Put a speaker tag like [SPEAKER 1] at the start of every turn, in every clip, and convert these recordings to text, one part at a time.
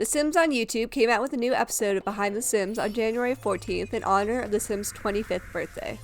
[SPEAKER 1] The Sims on YouTube came out with a new episode of Behind the Sims on January 14th in honor of the Sims' 25th birthday.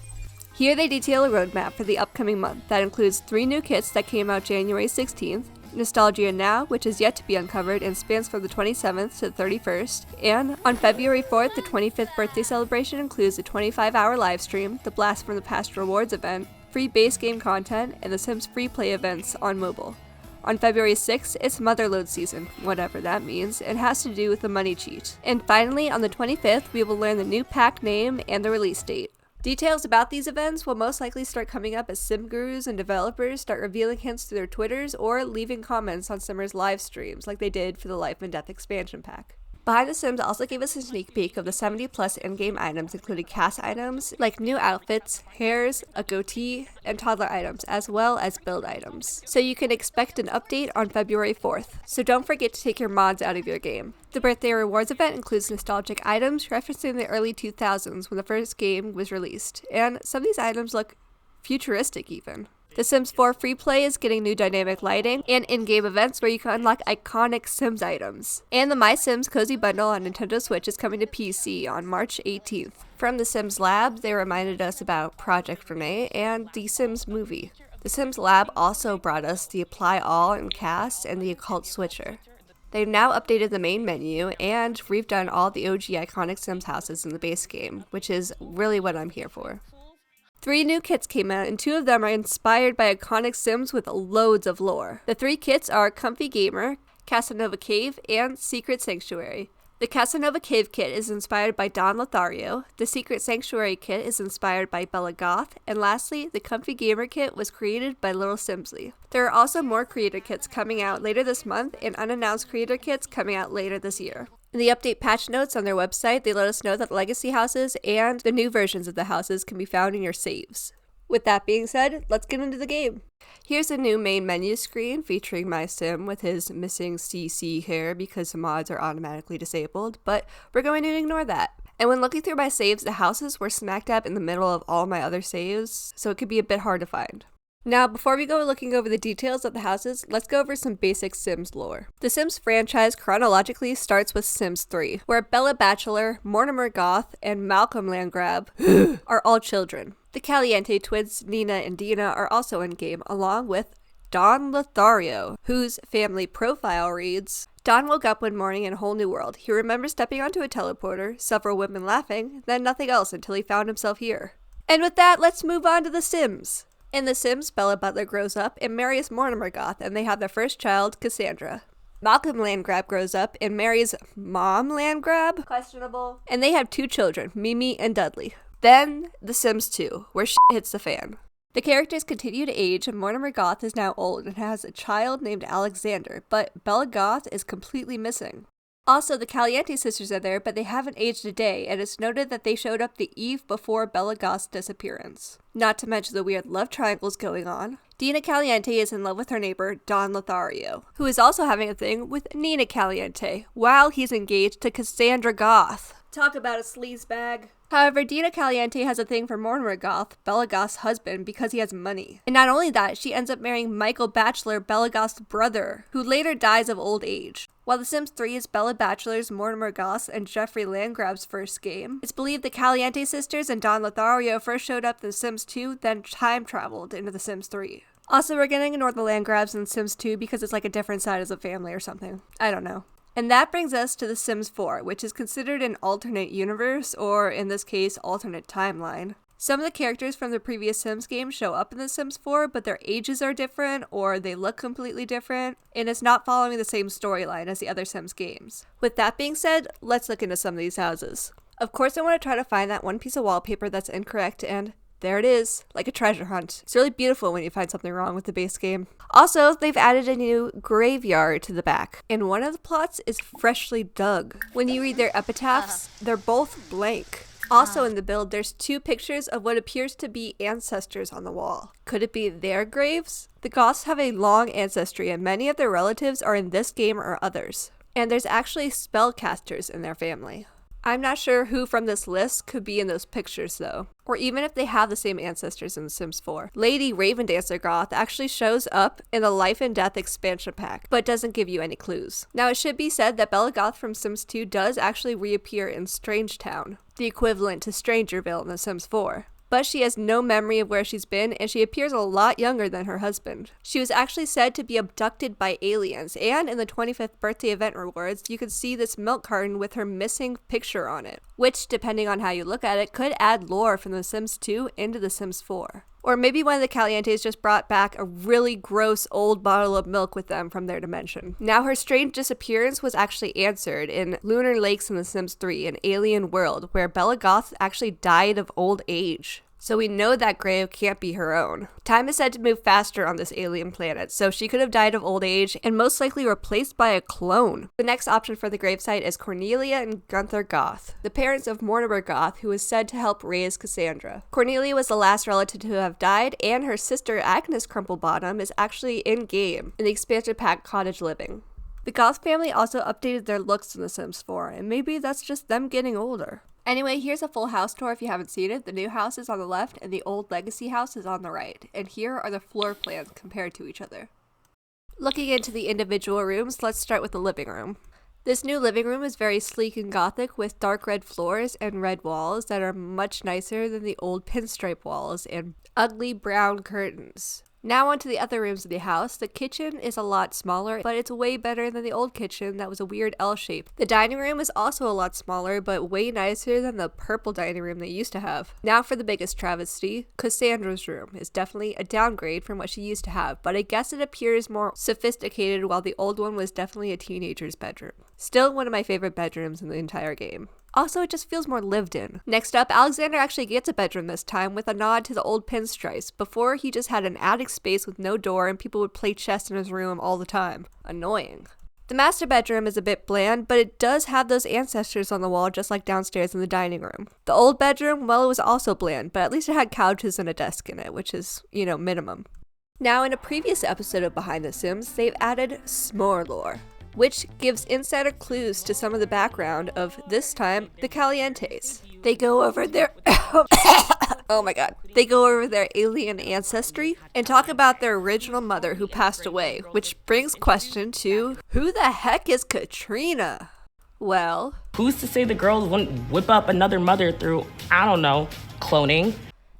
[SPEAKER 1] Here they detail a roadmap for the upcoming month that includes 3 new kits that came out January 16th, Nostalgia Now, which is yet to be uncovered and spans from the 27th to the 31st, and on February 4th, the 25th birthday celebration includes a 25-hour livestream, the Blast from the Past rewards event, free base game content, and the Sims free play events on mobile. On February 6th, it's Motherload season, whatever that means, and has to do with the money cheat. And finally, on the 25th, we will learn the new pack name and the release date. Details about these events will most likely start coming up as sim gurus and developers start revealing hints through their Twitters or leaving comments on Simmers' live streams like they did for the Life and Death expansion pack. Behind the Sims also gave us a sneak peek of the 70+ in-game items, including cast items like new outfits, hairs, a goatee, and toddler items, as well as build items. So you can expect an update on February 4th. So don't forget to take your mods out of your game. The birthday rewards event includes nostalgic items referencing the early 2000s when the first game was released, and some of these items look futuristic even. The Sims 4 free play is getting new dynamic lighting and in-game events where you can unlock iconic Sims items. And the MySims Cozy Bundle on Nintendo Switch is coming to PC on March 18th. From the Sims Lab, they reminded us about Project Renee and the Sims movie. The Sims Lab also brought us the Apply All and Cast and the Occult Switcher. They've now updated the main menu and redone all the OG iconic Sims houses in the base game, which is really what I'm here for. 3 new kits came out, and 2 of them are inspired by iconic Sims with loads of lore. The 3 kits are Comfy Gamer, Casanova Cave, and Secret Sanctuary. The Casanova Cave kit is inspired by Don Lathareo, the Secret Sanctuary kit is inspired by Bella Goth, and lastly, the Comfy Gamer kit was created by Little Simsley. There are also more creator kits coming out later this month and unannounced creator kits coming out later this year. In the update patch notes on their website, they let us know that legacy houses and the new versions of the houses can be found in your saves. With that being said, let's get into the game. Here's a new main menu screen featuring my sim with his missing CC hair because the mods are automatically disabled, but we're going to ignore that. And when looking through my saves, the houses were smack dab in the middle of all my other saves, so it could be a bit hard to find. Now, before we go looking over the details of the houses, let's go over some basic Sims lore. The Sims franchise chronologically starts with Sims 3, where Bella Bachelor, Mortimer Goth, and Malcolm Landgraab are all children. The Caliente twins, Nina and Dina, are also in-game, along with Don Lathareo, whose family profile reads, Don woke up one morning in a whole new world. He remembers stepping onto a teleporter, several women laughing, then nothing else until he found himself here. And with that, let's move on to The Sims. In The Sims, Bella Butler grows up and marries Mortimer Goth, and they have their first child, Cassandra. Malcolm Landgraab grows up and marries Mom Landgraab? Questionable. And they have 2 children, Mimi and Dudley. Then, The Sims 2, where shit hits the fan. The characters continue to age, and Mortimer Goth is now old and has a child named Alexander, but Bella Goth is completely missing. Also, the Caliente sisters are there, but they haven't aged a day, and it's noted that they showed up the eve before Bella Goth's disappearance. Not to mention the weird love triangles going on. Dina Caliente is in love with her neighbor, Don Lathareo, who is also having a thing with Nina Caliente, while he's engaged to Cassandra Goth. Talk about a sleazebag. However, Dina Caliente has a thing for Mortimer Goth, Bella Goth's husband, because he has money. And not only that, she ends up marrying Michael Bachelor, Bella Goth's brother, who later dies of old age. While The Sims 3 is Bella Bachelor's, Mortimer Goth's, and Jeffrey Landgraab's first game, it's believed the Caliente sisters and Don Lathareo first showed up in The Sims 2, then time traveled into The Sims 3. Also, we're gonna ignore the Landgraabs in Sims 2 because it's like a different side as a family or something. I don't know. And that brings us to The Sims 4, which is considered an alternate universe, or in this case, alternate timeline. Some of the characters from the previous Sims game show up in The Sims 4, but their ages are different, or they look completely different, and it's not following the same storyline as the other Sims games. With that being said, let's look into some of these houses. Of course, I want to try to find that one piece of wallpaper that's incorrect, and there it is, like a treasure hunt. It's really beautiful when you find something wrong with the base game. Also, they've added a new graveyard to the back, and one of the plots is freshly dug. When you read their epitaphs, they're both blank. Also in the build, there's 2 pictures of what appears to be ancestors on the wall. Could it be their graves? The Goths have a long ancestry, and many of their relatives are in this game or others. And there's actually spellcasters in their family. I'm not sure who from this list could be in those pictures though, or even if they have the same ancestors in The Sims 4. Lady Ravendancer Goth actually shows up in the Life and Death expansion pack, but doesn't give you any clues. Now it should be said that Bella Goth from Sims 2 does actually reappear in Strangetown, the equivalent to Strangerville in The Sims 4. But she has no memory of where she's been, and she appears a lot younger than her husband. She was actually said to be abducted by aliens, and in the 25th birthday event rewards, you could see this milk carton with her missing picture on it, which, depending on how you look at it, could add lore from The Sims 2 into The Sims 4. Or maybe one of the Calientes just brought back a really gross old bottle of milk with them from their dimension. Now her strange disappearance was actually answered in Lunar Lakes in The Sims 3, an alien world, where Bella Goth actually died of old age. So we know that grave can't be her own. Time is said to move faster on this alien planet, so she could have died of old age and most likely replaced by a clone. The next option for the gravesite is Cornelia and Gunther Goth, the parents of Mortimer Goth, who is said to help raise Cassandra. Cornelia was the last relative to have died, and her sister Agnes Crumplebottom is actually in-game in the expansion pack Cottage Living. The Goth family also updated their looks in The Sims 4, and maybe that's just them getting older. Anyway, here's a full house tour if you haven't seen it. The new house is on the left and the old legacy house is on the right. And here are the floor plans compared to each other. Looking into the individual rooms, let's start with the living room. This new living room is very sleek and gothic with dark red floors and red walls that are much nicer than the old pinstripe walls and ugly brown curtains. Now onto the other rooms of the house. The kitchen is a lot smaller, but it's way better than the old kitchen that was a weird L shape. The dining room is also a lot smaller, but way nicer than the purple dining room they used to have. Now for the biggest travesty, Cassandra's room is definitely a downgrade from what she used to have, but I guess it appears more sophisticated while the old one was definitely a teenager's bedroom. Still one of my favorite bedrooms in the entire game. Also, it just feels more lived in. Next up, Alexander actually gets a bedroom this time with a nod to the old pinstripes. Before, he just had an attic space with no door and people would play chess in his room all the time. Annoying. The master bedroom is a bit bland, but it does have those ancestors on the wall just like downstairs in the dining room. The old bedroom, well, it was also bland, but at least it had couches and a desk in it, which is, minimum. Now, in a previous episode of Behind the Sims, they've added s'more lore, which gives insider clues to some of the background of, this time, the Calientes. They go over their oh my god. They go over their alien ancestry and talk about their original mother who passed away, which brings question to, who the heck is Katrina? Well,
[SPEAKER 2] who's to say the girls wouldn't whip up another mother through, I don't know, cloning?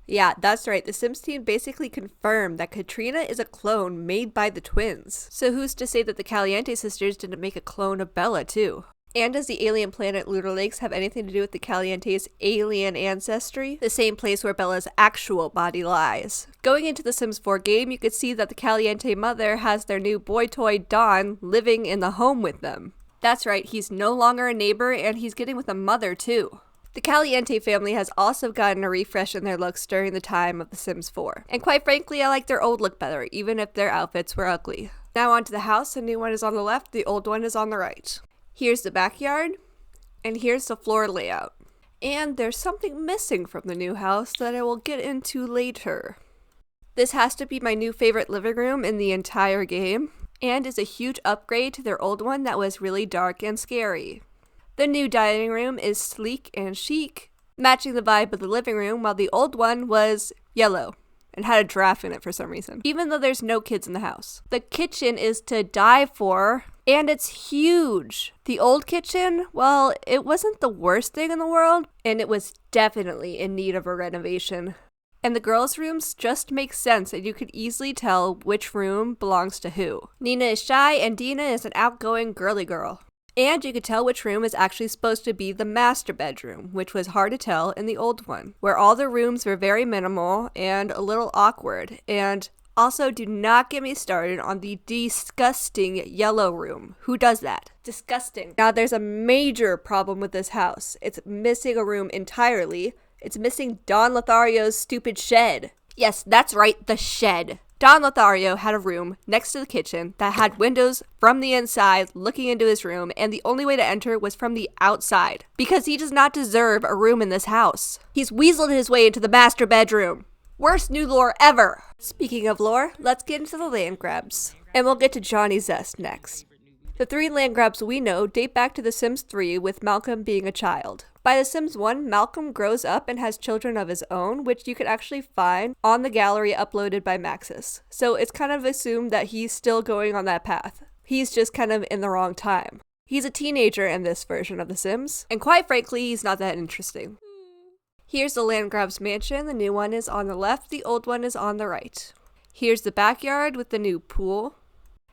[SPEAKER 1] Yeah, that's right. The Sims team basically confirmed that Katrina is a clone made by the twins. So who's to say that the Caliente sisters didn't make a clone of Bella too? And does the alien planet Lunar Lakes have anything to do with the Caliente's alien ancestry? The same place where Bella's actual body lies. Going into the Sims 4 game, you could see that the Caliente mother has their new boy toy Don living in the home with them. That's right, he's no longer a neighbor and he's getting with a mother too. The Caliente family has also gotten a refresh in their looks during the time of The Sims 4. And quite frankly, I like their old look better, even if their outfits were ugly. Now onto the house, the new one is on the left, the old one is on the right. Here's the backyard, and here's the floor layout. And there's something missing from the new house that I will get into later. This has to be my new favorite living room in the entire game, and is a huge upgrade to their old one that was really dark and scary. The new dining room is sleek and chic, matching the vibe of the living room, while the old one was yellow and had a giraffe in it for some reason, even though there's no kids in the house. The kitchen is to die for, and it's huge. The old kitchen, well, it wasn't the worst thing in the world, and it was definitely in need of a renovation. And the girls' rooms just make sense, and you could easily tell which room belongs to who. Nina is shy, and Dina is an outgoing girly girl. And you could tell which room is actually supposed to be the master bedroom, which was hard to tell in the old one, where all the rooms were very minimal and a little awkward. And also, do not get me started on the disgusting yellow room. Who does that? Disgusting. Now, there's a major problem with this house. It's missing a room entirely. It's missing Don Lathareo's stupid shed. Yes, that's right, the shed. Don Lathareo had a room next to the kitchen that had windows from the inside looking into his room, and the only way to enter was from the outside, because he does not deserve a room in this house. He's weaseled his way into the master bedroom. Worst new lore ever! Speaking of lore, let's get into the Landgraabs, and we'll get to Johnny Zest next. The 3 Landgraabs we know date back to The Sims 3 with Malcolm being a child. By The Sims 1, Malcolm grows up and has children of his own, which you can actually find on the gallery uploaded by Maxis. So it's kind of assumed that he's still going on that path. He's just kind of in the wrong time. He's a teenager in this version of The Sims, and quite frankly, he's not that interesting. Here's the Landgraab's mansion. The new one is on the left, the old one is on the right. Here's the backyard with the new pool.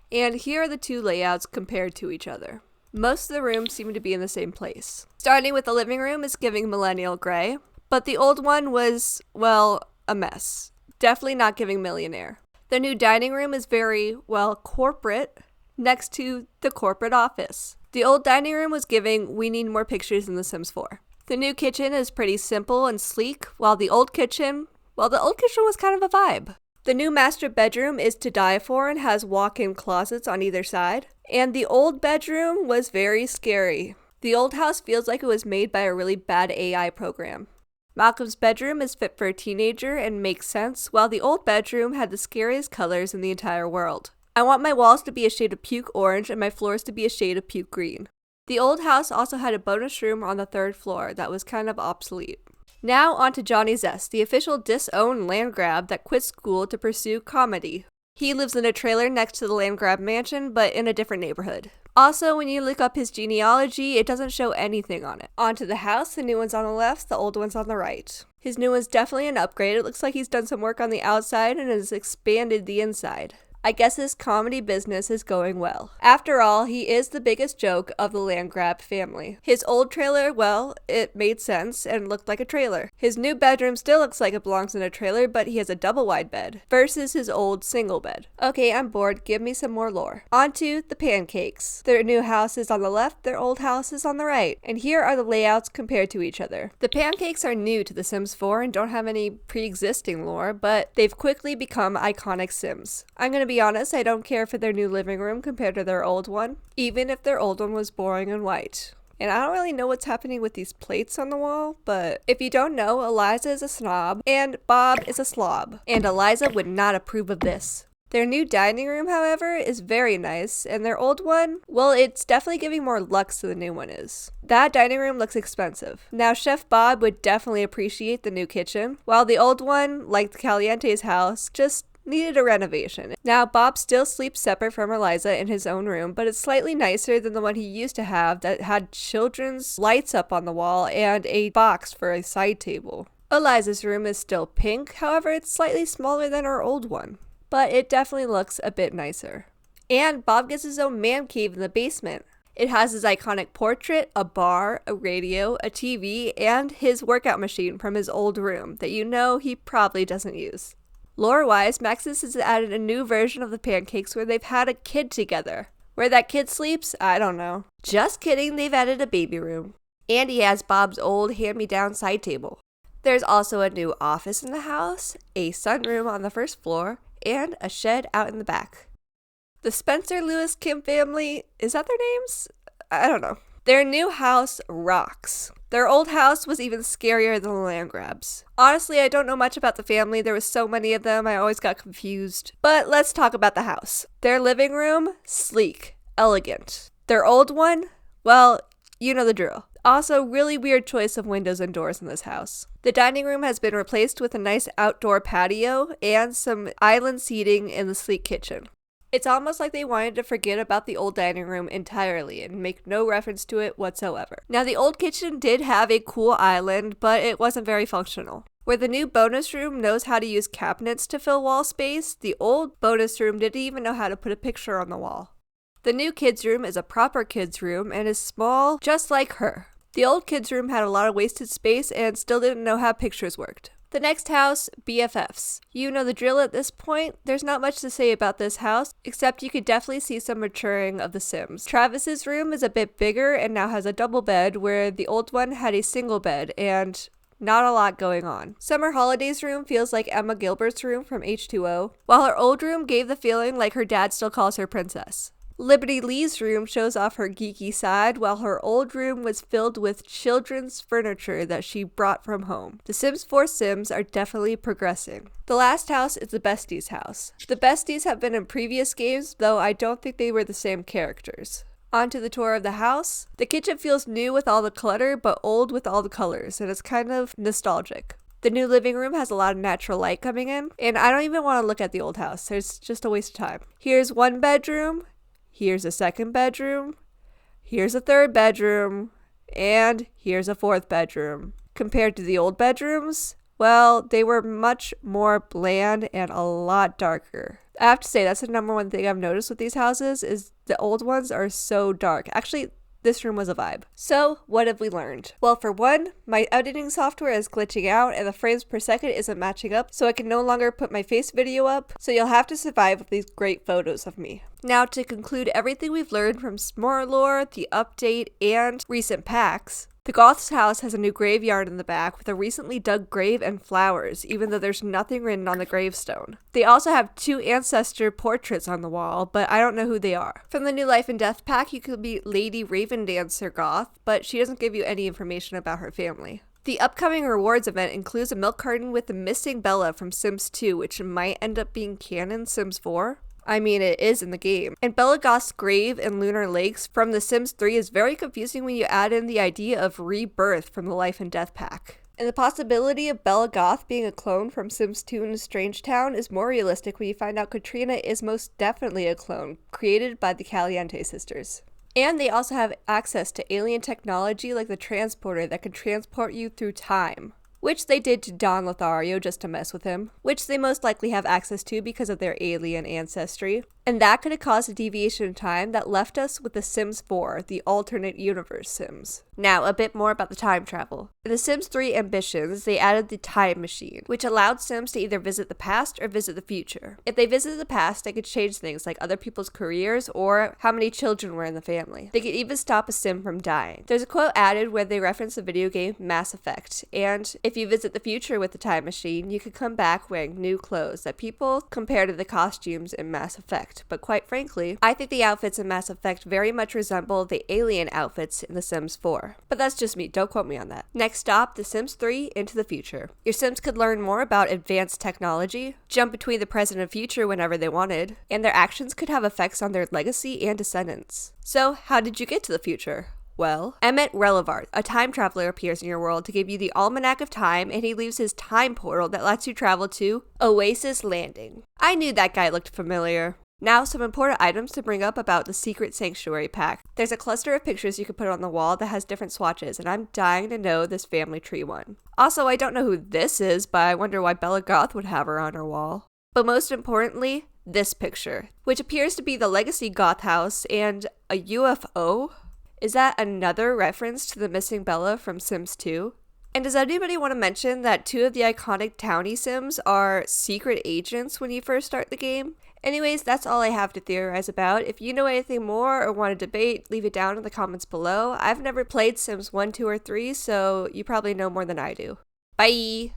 [SPEAKER 1] And here are the two layouts compared to each other. Most of the rooms seem to be in the same place. Starting with the living room is giving millennial gray, but the old one was, well, a mess. Definitely not giving millionaire. The new dining room is very, well, corporate, next to the corporate office. The old dining room was giving we need more pictures in The Sims 4. The new kitchen is pretty simple and sleek, while the old kitchen was kind of a vibe. The new master bedroom is to die for and has walk-in closets on either side. And the old bedroom was very scary. The old house feels like it was made by a really bad AI program. Malcolm's bedroom is fit for a teenager and makes sense, while the old bedroom had the scariest colors in the entire world. I want my walls to be a shade of puke orange and my floors to be a shade of puke green. The old house also had a bonus room on the 3rd floor that was kind of obsolete. Now on to Johnny Zest, the official disowned Landgraab that quit school to pursue comedy. He lives in a trailer next to the Landgraab mansion, but in a different neighborhood. Also, when you look up his genealogy, it doesn't show anything on it. On to the house, the new one's on the left, the old one's on the right. His new one's definitely an upgrade. It looks like he's done some work on the outside and has expanded the inside. I guess his comedy business is going well. After all, he is the biggest joke of the Landgraab family. His old trailer, well, it made sense and looked like a trailer. His new bedroom still looks like it belongs in a trailer, but he has a double wide bed versus his old single bed. Okay, I'm bored. Give me some more lore. On to the Pancakes. Their new house is on the left, their old house is on the right. And here are the layouts compared to each other. The Pancakes are new to The Sims 4 and don't have any pre-existing lore, but they've quickly become iconic Sims. I'm gonna be honest, I don't care for their new living room compared to their old one, even if their old one was boring and white. And I don't really know what's happening with these plates on the wall, but if you don't know, Eliza is a snob and Bob is a slob, and Eliza would not approve of this. Their new dining room, however, is very nice, and their old one, well, it's definitely giving more lux than the new one is. That dining room looks expensive. Now, Chef Bob would definitely appreciate the new kitchen, while the old one, like the Calientes House, just needed a renovation. Now, Bob still sleeps separate from Eliza in his own room, but it's slightly nicer than the one he used to have that had children's lights up on the wall and a box for a side table. Eliza's room is still pink, however, it's slightly smaller than her old one, but it definitely looks a bit nicer. And Bob gets his own man cave in the basement. It has his iconic portrait, a bar, a radio, a TV, and his workout machine from his old room that you know he probably doesn't use. Lore-wise, Maxis has added a new version of the Pancakes where they've had a kid together. Where that kid sleeps, I don't know. Just kidding, they've added a baby room. And he has Bob's old hand-me-down side table. There's also a new office in the house, a sunroom on the 1st floor, and a shed out in the back. The Spencer Lewis Kim family, is that their names? I don't know. Their new house rocks. Their old house was even scarier than the Landgraabs. Honestly, I don't know much about the family. There was so many of them, I always got confused. But let's talk about the house. Their living room, sleek, elegant. Their old one, well, you know the drill. Also, really weird choice of windows and doors in this house. The dining room has been replaced with a nice outdoor patio and some island seating in the sleek kitchen. It's almost like they wanted to forget about the old dining room entirely and make no reference to it whatsoever. Now, the old kitchen did have a cool island, but it wasn't very functional. Where the new bonus room knows how to use cabinets to fill wall space, the old bonus room didn't even know how to put a picture on the wall. The new kids' room is a proper kids' room and is small, just like her. The old kids' room had a lot of wasted space and still didn't know how pictures worked. The next house, BFFs. You know the drill at this point. There's not much to say about this house, except you could definitely see some maturing of the Sims. Travis's room is a bit bigger and now has a double bed, where the old one had a single bed, and not a lot going on. Summer Holidays' room feels like Emma Gilbert's room from H2O, while her old room gave the feeling like her dad still calls her princess. Liberty Lee's room shows off her geeky side, while her old room was filled with children's furniture that she brought from home. The Sims 4 Sims are definitely progressing. The last house is the Besties house. The Besties have been in previous games, though I don't think they were the same characters. Onto the tour of the house. The kitchen feels new with all the clutter, but old with all the colors, and it's kind of nostalgic. The new living room has a lot of natural light coming in, and I don't even want to look at the old house. It's just a waste of time. Here's one bedroom, here's a second bedroom, here's a third bedroom, and here's a fourth bedroom. Compared to the old bedrooms, well, they were much more bland and a lot darker. I have to say, that's the number one thing I've noticed with these houses is the old ones are so dark. Actually, this room was a vibe. So, what have we learned? Well, for one, my editing software is glitching out and the frames per second isn't matching up, so I can no longer put my face video up, so you'll have to survive with these great photos of me. Now, to conclude everything we've learned from S'more Lore, the update, and recent packs, the Goths House has a new graveyard in the back with a recently dug grave and flowers, even though there's nothing written on the gravestone. They also have 2 ancestor portraits on the wall, but I don't know who they are. From the new Life and Death pack, you could be Lady Raven Dancer Goth, but she doesn't give you any information about her family. The upcoming rewards event includes a milk carton with the missing Bella from Sims 2, which might end up being canon Sims 4. I mean, it is in the game. And Bella Goth's grave in Lunar Lakes from The Sims 3 is very confusing when you add in the idea of rebirth from the Life and Death pack. And the possibility of Bella Goth being a clone from Sims 2 in a strange town is more realistic when you find out Katrina is most definitely a clone, created by the Caliente sisters. And they also have access to alien technology like the transporter that can transport you through time, which they did to Don Lathareo just to mess with him, which they most likely have access to because of their alien ancestry. And that could have caused a deviation in time that left us with The Sims 4, the alternate universe Sims. Now, a bit more about the time travel. In The Sims 3 Ambitions, they added the time machine, which allowed Sims to either visit the past or visit the future. If they visited the past, they could change things like other people's careers or how many children were in the family. They could even stop a Sim from dying. There's a quote added where they reference the video game Mass Effect, and if you visit the future with the time machine, you could come back wearing new clothes that people compare to the costumes in Mass Effect. But quite frankly, I think the outfits in Mass Effect very much resemble the alien outfits in The Sims 4. But that's just me, don't quote me on that. Next stop, The Sims 3 Into the Future. Your Sims could learn more about advanced technology, jump between the present and future whenever they wanted, and their actions could have effects on their legacy and descendants. So, how did you get to the future? Well, Emmett Relevart, a time traveler, appears in your world to give you the Almanac of Time, and he leaves his time portal that lets you travel to Oasis Landing. I knew that guy looked familiar. Now, some important items to bring up about the Secret Sanctuary pack. There's a cluster of pictures you can put on the wall that has different swatches, and I'm dying to know this family tree one. Also, I don't know who this is, but I wonder why Bella Goth would have her on her wall. But most importantly, this picture, which appears to be the Legacy Goth house and a UFO. Is that another reference to the missing Bella from Sims 2? And does anybody want to mention that 2 of the iconic townie Sims are secret agents when you first start the game? Anyways, that's all I have to theorize about. If you know anything more or want to debate, leave it down in the comments below. I've never played Sims 1, 2, or 3, so you probably know more than I do. Bye!